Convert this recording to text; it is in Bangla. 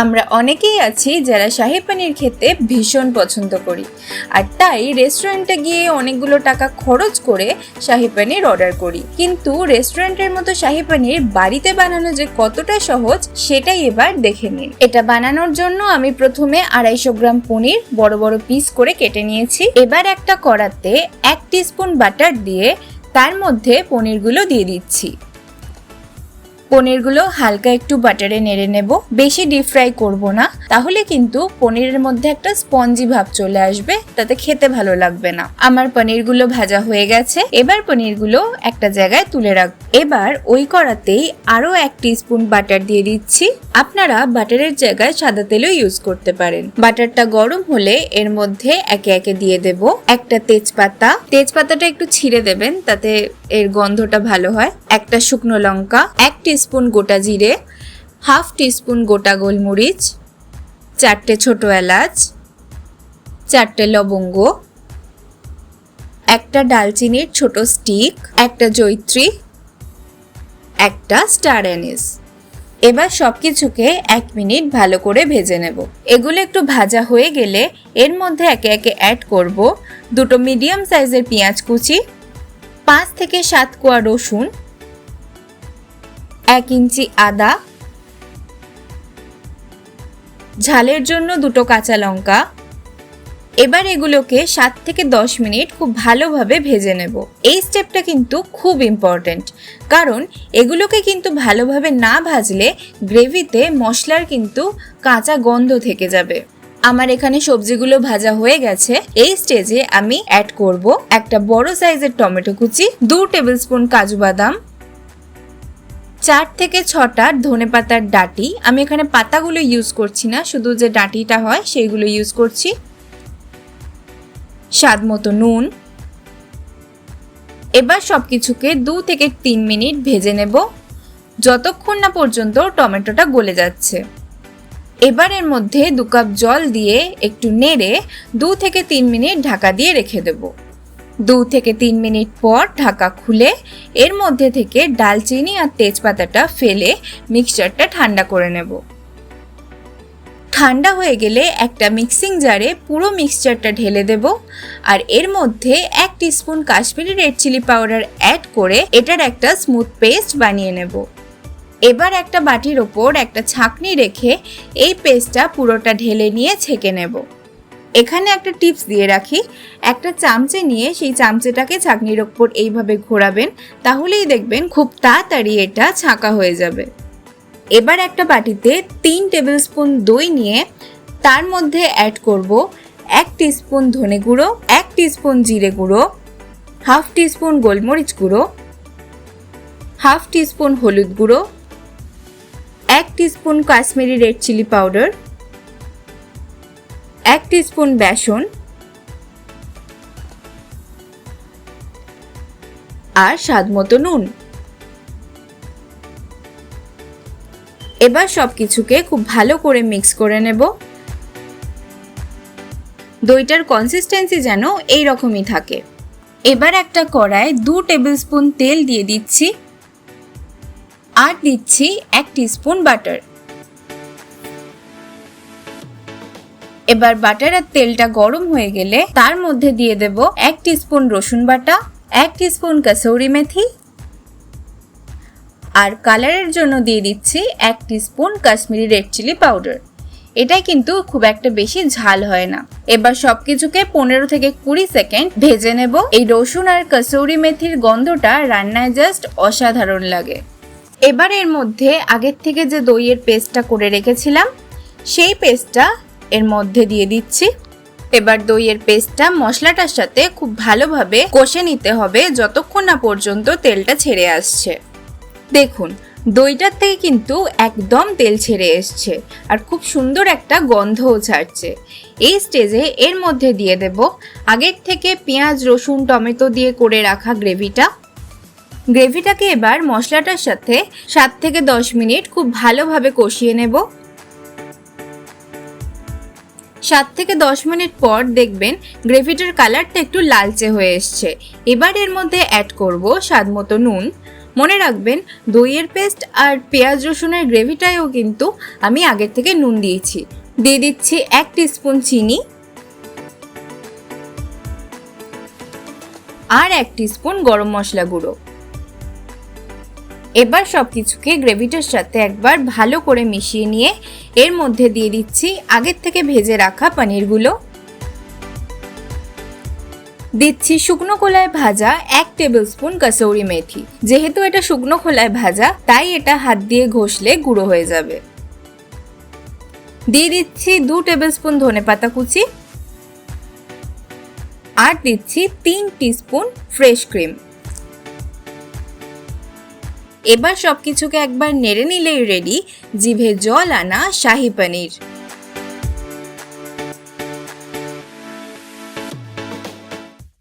আমরা অনেকেই আছি যারা শাহী পনির খেতে ভীষণ পছন্দ করি, আর তাই রেস্টুরেন্টে গিয়ে অনেকগুলো টাকা খরচ করে শাহী পনির অর্ডার করি। কিন্তু রেস্টুরেন্টের মতো শাহী পনির বাড়িতে বানানো যে কতটা সহজ সেটাই এবার দেখে নিন। এটা বানানোর জন্য আমি প্রথমে 250 গ্রাম পনির বড় বড় পিস করে কেটে নিয়েছি। এবার একটা কড়াতে 1 টিস্পুন বাটার দিয়ে তার মধ্যে পনিরগুলো দিয়ে দিচ্ছি। পনিরগুলো হালকা একটু বাটারে নেড়ে নেব, বেশি ডিপ ফ্রাই করব না, তাহলে কিন্তু পনিরের মধ্যে একটা স্পঞ্জি ভাব চলে আসবে, তাতে খেতে ভালো লাগবে না। আমার পনিরগুলো ভাজা হয়ে গেছে, এবার পনিরগুলো একটা জায়গায় তুলে রাখব। এবার ওই কড়াতেই আরো 1 টিস্পুন বাটার দিয়ে দিচ্ছি। আপনারা বাটারের জায়গায় সাদা তেলও ইউজ করতে পারেন। বাটারটা গরম হলে এর মধ্যে একে একে দিয়ে দেব একটা তেজপাতা। তেজপাতাটা একটু ছিঁড়ে দেবেন, তাতে এর গন্ধটা ভালো হয়। একটা শুকনো লঙ্কা, 1 টিস্পুন গোটা জিরে, 1/2 টিস্পুন গোটা গোলমরিচ, 4টে ছোট এলাচ, 4টে লবঙ্গ, একটা ডালচিনির ছোট স্টিক, একটা জয়িত্রী, একটা স্টার অ্যানিস। এবার সবকিছুকে 1 মিনিট ভালো করে ভেজে নেব। এগুলো একটু ভাজা হয়ে গেলে এর মধ্যে একে একে অ্যাড করব 2টো মিডিয়াম সাইজের পেঁয়াজ কুচি, 5 থেকে 7 কোয়া রসুন, 1 ইঞ্চি আদা, ঝালের জন্য 2টো কাঁচা লঙ্কা। এবার এগুলোকে 7 থেকে 10 মিনিট খুব ভালোভাবে ভেজে নেব। এই স্টেপটা কিন্তু খুব ইম্পর্টেন্ট, কারণ এগুলোকে কিন্তু ভালোভাবে না ভাজলে গ্রেভিতে মশলার কিন্তু কাঁচা গন্ধ থেকে যাবে। আমার এখানে সবজিগুলো ভাজা হয়ে গেছে। এই স্টেজে আমি অ্যাড করব একটা বড় সাইজের টমেটো কুচি, 2 টেবিলস্পুন কাজু বাদাম, 4 থেকে 6টা ধনেপাতার ডাঁটি। আমি এখানে পাতাগুলো ইউজ করছি না, শুধু যে ডাঁটিটা হয় সেইগুলো ইউজ করছি। স্বাদ মতো নুন। এবার সবকিছুকে 2 থেকে 3 মিনিট ভেজে নেব, যতক্ষণ না পর্যন্ত টমেটোটা গলে যাচ্ছে। এবার এর মধ্যে 2 কাপ জল দিয়ে একটু নেড়ে 2 থেকে 3 মিনিট ঢাকা দিয়ে রেখে দেব। 2 থেকে 3 মিনিট পর ঢাকা খুলে এর মধ্যে থেকে ডালচিনি আর তেজপাতাটা ফেলে মিক্সচারটা ঠান্ডা করে নেব। ঠান্ডা হয়ে গেলে একটা মিক্সিং জারে পুরো মিক্সচারটা ঢেলে দেব, আর এর মধ্যে 1 teaspoon Kashmiri red chilli powder add করে এটার একটা স্মুথ পেস্ট বানিয়ে নেব। এবার একটা বাটির ওপর একটা ছাঁকনি রেখে এই পেস্টটা পুরোটা ঢেলে নিয়ে ছেঁকে নেব। এখানে একটা টিপস দিয়ে রাখি, একটা চামচে নিয়ে সেই চামচেটাকে ছাঁকনির ওপর এইভাবে ঘোরাবেন, তাহলেই দেখবেন খুব তাড়াতাড়ি এটা ছাঁকা হয়ে যাবে। এবার একটা বাটিতে 3 টেবিলস্পুন দই নিয়ে তার মধ্যে অ্যাড করব 1 টিস্পুন ধনে গুঁড়ো, 1 টিস্পুন জিরে গুঁড়ো, 1/2 টিস্পুন গোলমরিচ গুঁড়ো, 1/2 টিস্পুন হলুদ গুঁড়ো, 1 teaspoon Kashmiri red chilli powder, 1 teaspoon বেসন আর স্বাদ মতো নুন। এবার সবকিছুকে খুব ভালো করে মিক্স করে নেব। দইটার কনসিস্টেন্সি যেন এই রকমই থাকে। এবার একটা কড়ায় 2 টেবিলস্পুন তেল দিয়ে দিচ্ছি আর দিচ্ছি 1 টিস্পুন বাটার। এবার বাটার আর তেলটা গরম হয়ে গেলে তার মধ্যে দিয়ে দেব 1 টিস্পুন রসুন বাটা, 1 টিস্পুন কাসুরি মেথি আর কালারের জন্য দিয়ে দিচ্ছি 1 teaspoon Kashmiri red chilli powder. এটাই কিন্তু খুব একটা বেশি ঝাল হয় না। এবার সবকিছুকে 15 থেকে 20 সেকেন্ড ভেজে নেব। এই রসুন আর কাসুরি মেথির গন্ধটা রান্নায় জাস্ট অসাধারণ লাগে। এবার এর মধ্যে আগের থেকে যে দইয়ের পেস্টটা করে রেখেছিলাম সেই পেস্টটা এর মধ্যে দিয়ে দিচ্ছি। এবার দইয়ের পেস্টটা মশলাটার সাথে খুব ভালোভাবে কষে নিতে হবে যতক্ষণ না পর্যন্ত তেলটা ছেড়ে আসছে। দেখুন দইটার থেকে কিন্তু একদম তেল ছেড়ে এসছে আর খুব সুন্দর একটা গন্ধও ছাড়ছে। এই স্টেজে এর মধ্যে দিয়ে দেব আগের থেকে পেঁয়াজ রসুন টমেটো দিয়ে করে রাখা গ্রেভিটাকে এবার মশলাটার সাথে 7 থেকে 10 মিনিট খুব ভালোভাবে কষিয়ে নেব। 7 থেকে 10 মিনিট পর দেখবেন গ্রেভিটার কালারটা একটু লালচে হয়ে এসছে। এবার এর মধ্যে অ্যাড করব স্বাদ মতো নুন, মনে রাখবেন দইয়ের পেস্ট আর পেঁয়াজ রসুনের গ্রেভিটায়ও কিন্তু আমি আগের থেকে নুন দিয়েছি। দিয়ে দিচ্ছি 1 টিস্পুন চিনি আর 1 টিস্পুন গরম মশলা গুঁড়ো। এবার সবকিছুকে গ্রেভিটার সাথে একবার ভালো করে মিশিয়ে নিয়ে এর মধ্যে দিয়ে দিচ্ছি আগের থেকে ভেজে রাখা পনিরগুলো। দিচ্ছি শুকনো খোলায় ভাজা 1 টেবিলস্পুন কসুরি মেথি। যেহেতু এটা শুকনো খোলায় ভাজা তাই এটা হাত দিয়ে ঘষলে গুঁড়ো হয়ে যাবে। দিয়ে দিচ্ছি 2 টেবিলস্পুন ধনেপাতা কুচি আর দিচ্ছি 3 টিস্পুন ফ্রেশ ক্রিম। এবার সবকিছুকে একবার নেড়ে নিলেই রেডি জিভে জল আনা শাহি পনির।